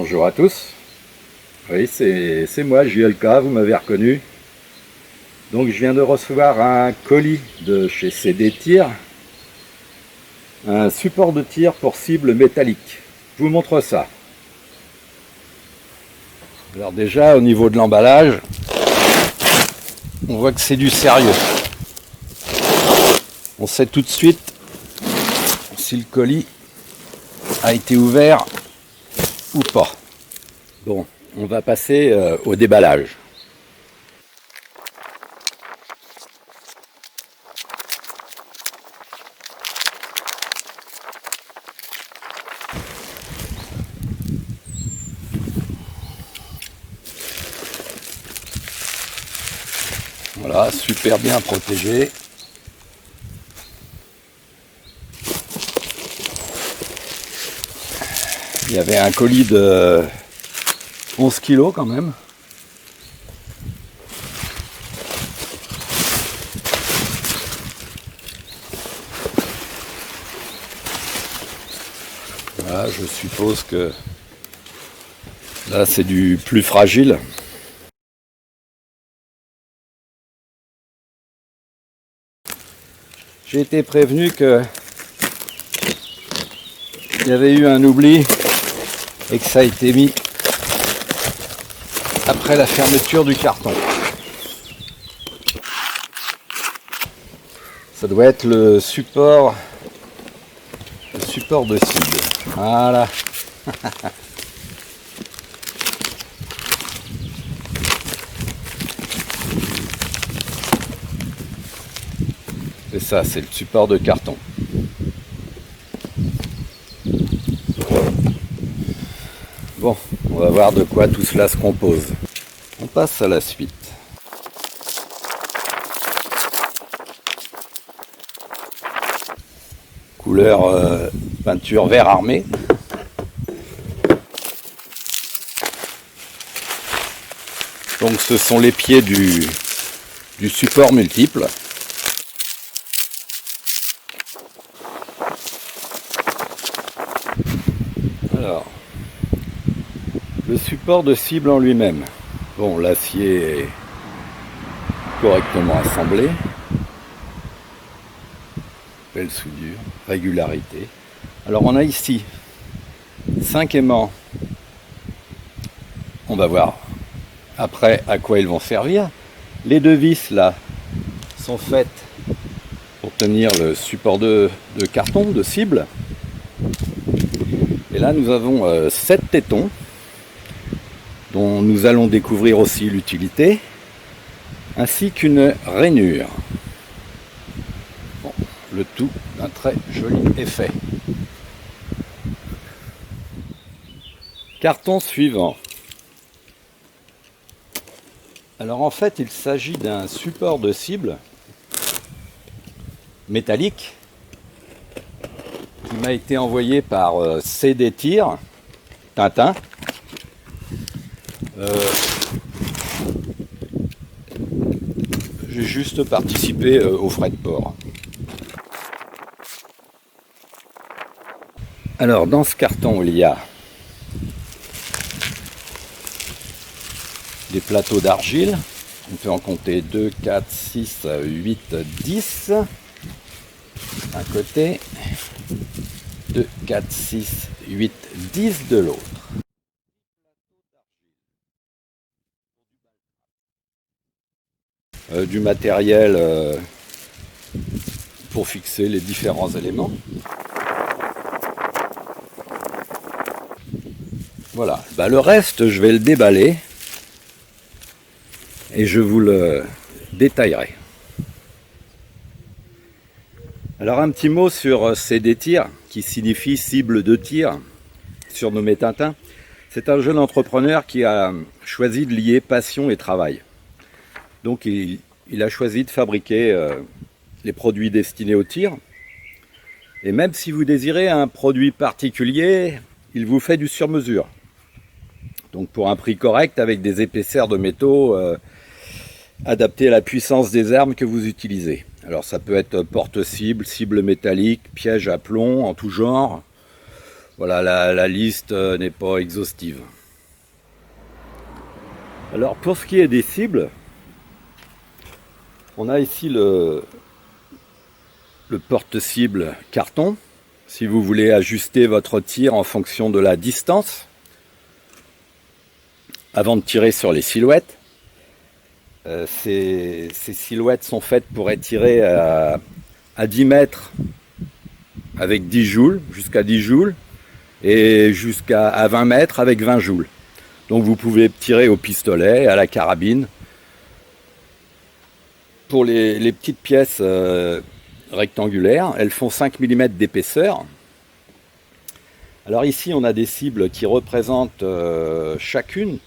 Bonjour à tous. Oui, c'est moi, JLK, vous m'avez reconnu. Donc je viens de recevoir un colis de chez CD Tir, un support de tir pour cible métallique. Je vous montre ça. Alors déjà au niveau de l'emballage, on voit que c'est du sérieux. On sait tout de suite si le colis a été ouvert ou pas. Bon, on va passer au déballage. Voilà, super bien protégé. Il y avait un colis de 11 kg quand même. Voilà, je suppose que là c'est du plus fragile. J'ai été prévenu que il y avait eu un oubli et que ça a été mis après la fermeture du carton. Ça doit être le support de cible. Voilà. C'est ça, c'est le support de carton. Bon, on va voir de quoi tout cela se compose. On passe à la suite. Couleur peinture vert armé. Donc ce sont les pieds du support multiple. Alors, le support de cible en lui-même. Bon, l'acier est correctement assemblé. Belle soudure, régularité. Alors on a ici 5 aimants. On va voir après à quoi ils vont servir. Les deux vis là sont faites pour tenir le support de carton, de cible. Et là nous avons 7 tétons dont nous allons découvrir aussi l'utilité, ainsi qu'une rainure. Bon, le tout d'un très joli effet. Carton suivant. Alors en fait il s'agit d'un support de cible métallique qui m'a été envoyé par CD Tir, Tintin. J'ai juste participé aux frais de port. Alors dans ce carton il y a des plateaux d'argile. On peut en compter 2, 4, 6, 8, 10 d'un côté, 2, 4, 6, 8, 10 de l'autre. Du matériel pour fixer les différents éléments. Voilà, le reste je vais le déballer et je vous le détaillerai. Alors un petit mot sur CD Tir, qui signifie cible de tir, surnommé Tintin. C'est un jeune entrepreneur qui a choisi de lier passion et travail. Donc il a choisi de fabriquer les produits destinés au tir. Et même si vous désirez un produit particulier, il vous fait du sur-mesure. Donc pour un prix correct, avec des épaisseurs de métaux adaptés à la puissance des armes que vous utilisez. Alors ça peut être porte-cible, cible métallique, piège à plomb en tout genre, Voilà, la liste n'est pas exhaustive. Alors pour ce qui est des cibles, on a ici le porte-cible carton. Si vous voulez ajuster votre tir en fonction de la distance, avant de tirer sur les silhouettes, ces silhouettes sont faites pour être tirées à 10 mètres avec 10 joules, jusqu'à 10 joules, et jusqu'à 20 mètres avec 20 joules. Donc vous pouvez tirer au pistolet, à la carabine. Pour les petites pièces rectangulaires, elles font 5 mm d'épaisseur. Alors ici on a des cibles qui représentent chacune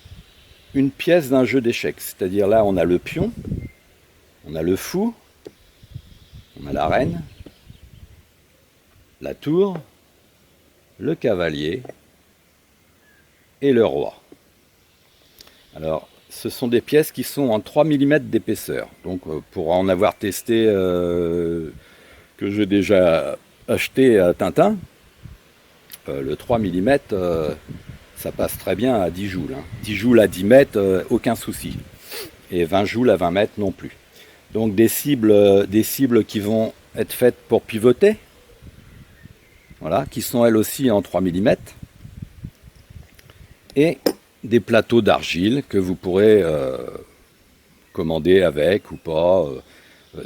une pièce d'un jeu d'échecs. C'est-à-dire là on a le pion, on a le fou, on a la reine, la tour, le cavalier et le roi. Alors, ce sont des pièces qui sont en 3 mm d'épaisseur. Donc, pour en avoir testé, que j'ai déjà acheté à Tintin, le 3 mm, ça passe très bien à 10 joules. 10 joules à 10 mètres, aucun souci. Et 20 joules à 20 mètres non plus. Donc, des cibles qui vont être faites pour pivoter. Voilà, qui sont elles aussi en 3 mm. Et des plateaux d'argile que vous pourrez commander avec ou pas.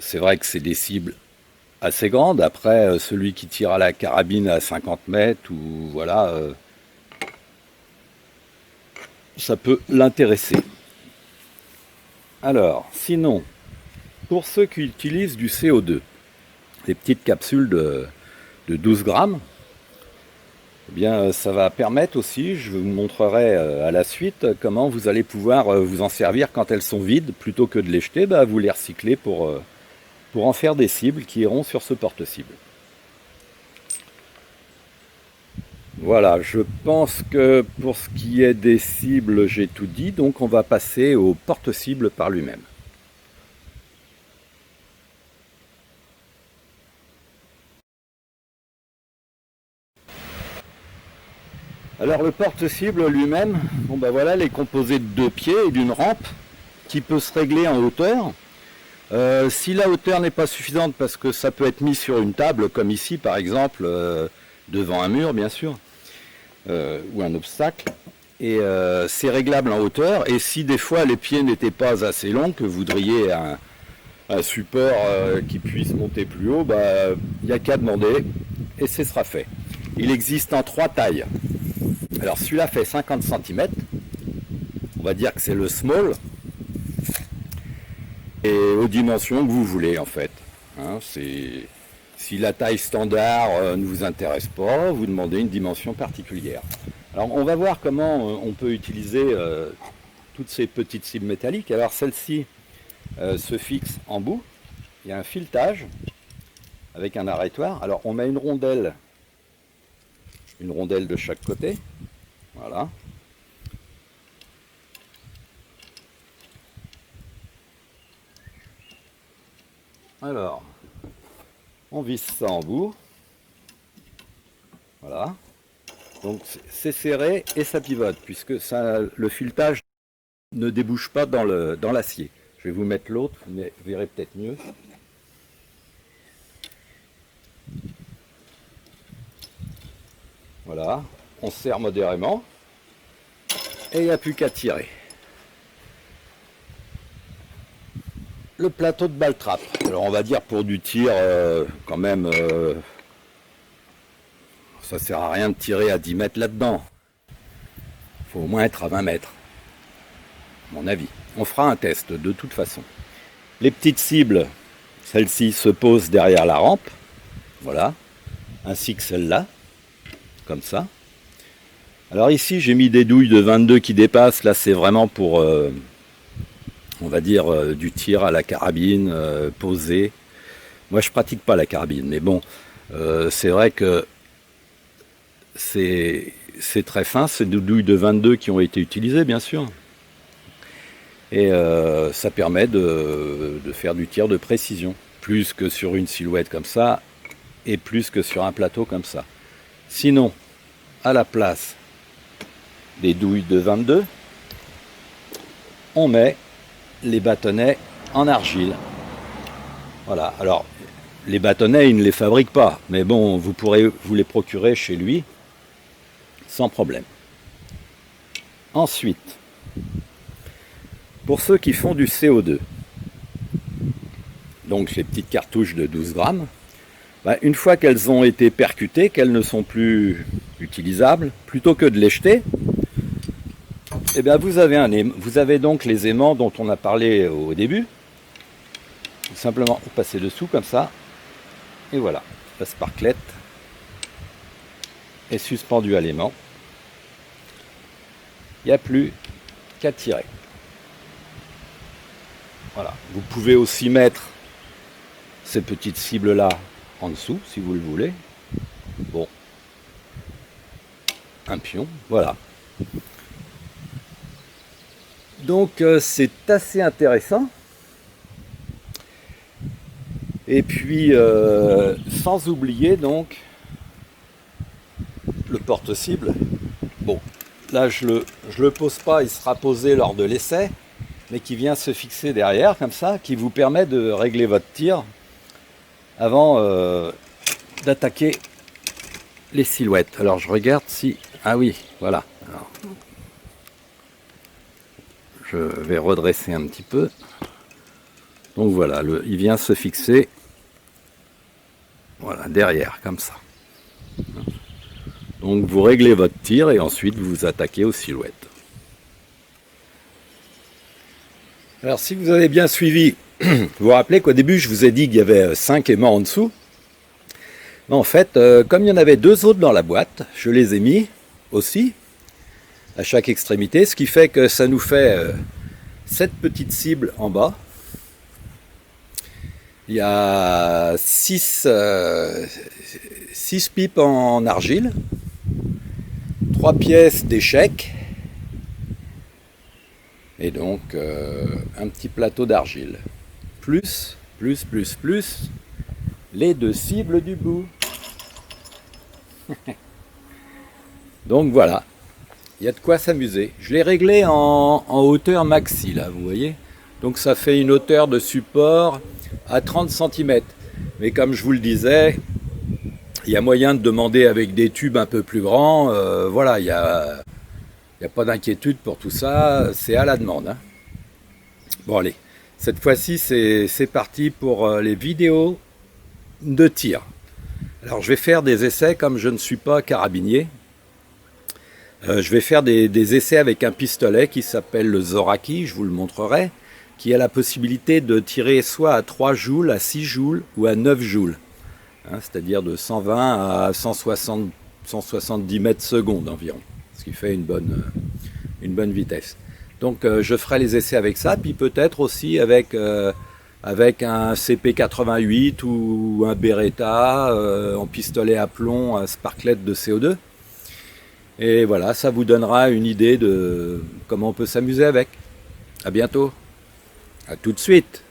C'est vrai que c'est des cibles assez grandes. Après, celui qui tire à la carabine à 50 mètres, ou voilà, ça peut l'intéresser. Alors, sinon, pour ceux qui utilisent du CO2, des petites capsules de 12 grammes, eh bien, ça va permettre aussi, je vous montrerai à la suite, comment vous allez pouvoir vous en servir quand elles sont vides. Plutôt que de les jeter, vous les recyclez pour en faire des cibles qui iront sur ce porte-cible. Voilà, je pense que pour ce qui est des cibles, j'ai tout dit, donc on va passer au porte-cible par lui-même. Alors le porte-cible lui-même, voilà, il est composé de 2 pieds et d'une rampe qui peut se régler en hauteur. Si la hauteur n'est pas suffisante, parce que ça peut être mis sur une table, comme ici par exemple, devant un mur bien sûr, ou un obstacle, et c'est réglable en hauteur. Et si des fois les pieds n'étaient pas assez longs, que vous voudriez un support qui puisse monter plus haut, il n'y a qu'à demander et ce sera fait. Il existe en 3 tailles. Alors celui-là fait 50 cm, on va dire que c'est le small, et aux dimensions que vous voulez en fait. Si la taille standard ne vous intéresse pas, vous demandez une dimension particulière. Alors on va voir comment on peut utiliser toutes ces petites cibles métalliques. Alors celle-ci se fixe en bout, il y a un filetage avec un arrêtoir. Alors on met une rondelle de chaque côté. Voilà. Alors, on visse ça en bout. Voilà. Donc c'est serré et ça pivote, puisque le filetage ne débouche pas dans l'acier. Je vais vous mettre l'autre, vous verrez peut-être mieux. Voilà, on serre modérément et il n'y a plus qu'à tirer. Le plateau de balle trappe. Alors on va dire pour du tir, quand même, ça sert à rien de tirer à 10 mètres là-dedans. Il faut au moins être à 20 mètres, à mon avis. On fera un test de toute façon. Les petites cibles, celle-ci se pose derrière la rampe, voilà, ainsi que celle-là, comme ça. Alors ici j'ai mis des douilles de 22 qui dépassent, là c'est vraiment pour, on va dire, du tir à la carabine, posé. Moi je pratique pas la carabine, mais bon, c'est vrai que c'est très fin, c'est des douilles de 22 qui ont été utilisées bien sûr. Et ça permet de faire du tir de précision, plus que sur une silhouette comme ça, et plus que sur un plateau comme ça. Sinon, à la place des douilles de 22, on met les bâtonnets en argile. Voilà, alors les bâtonnets, il ne les fabrique pas, mais bon, vous pourrez vous les procurer chez lui sans problème. Ensuite, pour ceux qui font du CO2, donc les petites cartouches de 12 grammes, une fois qu'elles ont été percutées, qu'elles ne sont plus utilisables, plutôt que de les jeter, eh bien vous avez donc les aimants dont on a parlé au début. Tout simplement, vous passez dessous comme ça, et voilà, la sparklette est suspendue à l'aimant. Il n'y a plus qu'à tirer. Voilà, vous pouvez aussi mettre ces petites cibles là en dessous si vous le voulez. Bon, un pion, voilà. Donc c'est assez intéressant. Et puis sans oublier donc le porte-cible. Bon, là je le pose pas, il sera posé lors de l'essai, mais qui vient se fixer derrière comme ça, qui vous permet de régler votre tir avant d'attaquer les silhouettes. Alors je regarde si... Ah oui, voilà. Alors, je vais redresser un petit peu. Donc voilà, il vient se fixer voilà, derrière, comme ça. Donc vous réglez votre tir et ensuite vous attaquez aux silhouettes. Alors si vous avez bien suivi, vous vous rappelez qu'au début je vous ai dit qu'il y avait 5 aimants en dessous. En fait, comme il y en avait 2 autres dans la boîte, je les ai mis aussi à chaque extrémité, ce qui fait que ça nous fait 7 petites cibles en bas. Il y a 6 pipes en argile, 3 pièces d'échecs et donc un petit plateau d'argile. Plus les 2 cibles du bout. Donc voilà, il y a de quoi s'amuser. Je l'ai réglé en hauteur maxi là, vous voyez. Donc ça fait une hauteur de support à 30 cm. Mais comme je vous le disais, il y a moyen de demander avec des tubes un peu plus grands. Voilà, il n'y a pas d'inquiétude pour tout ça, c'est à la demande. Hein. Bon allez, cette fois-ci c'est parti pour les vidéos de tir. Alors je vais faire des essais comme je ne suis pas carabinier. Je vais faire des essais avec un pistolet qui s'appelle le Zoraki, je vous le montrerai, qui a la possibilité de tirer soit à 3 joules, à 6 joules ou à 9 joules. Hein, c'est-à-dire de 120 à 170 mètres secondes environ, ce qui fait une bonne vitesse. Donc je ferai les essais avec ça, puis peut-être aussi avec un CP88 ou un Beretta en pistolet à plomb à sparklette de CO2. Et voilà, ça vous donnera une idée de comment on peut s'amuser avec. À bientôt. À tout de suite.